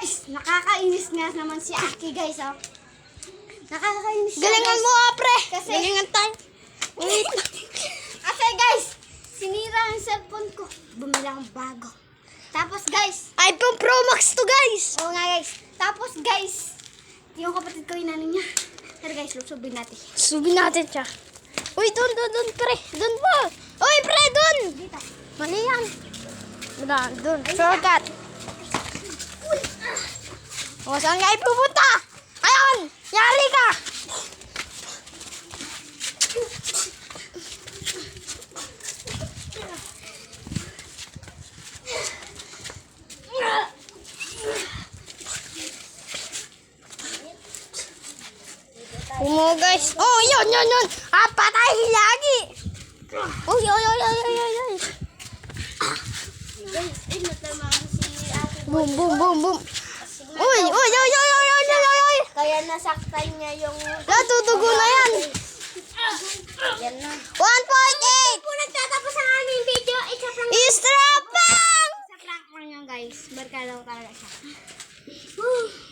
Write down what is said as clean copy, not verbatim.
Guys, nakakainis nga naman si Aki guys, oh. Nakakainis siya, Galingan guys. mo, pre. Kasi- Galingan tayo. Wait. Kasi guys, sinira ang cellphone ko. Bumili akong bago. Tapos guys, iPhone Pro Max to, guys. oo nga guys. Tapos guys, yung kapatid ko inano niya. Tara guys, lusubin natin. Subin natin siya. Uy, dun, pre. Dun po. Uy, pre, dun. Dito. Mali yan. Dun. Shortcut. O, saan kayo pupunta? Ayun! Yari ka! Pumo, guys. Oh, yun. Ah, patay lagi. Uy. Guys, ay natama si Ate. Boom. Uy. Kaya nasaktan niya yung... Natutugo na yan. Yan na. 1.8. Kung nagtatapos ang aming video, isa prank. Istrapang! Sa prank lang yan guys. Barkada ko talaga siya.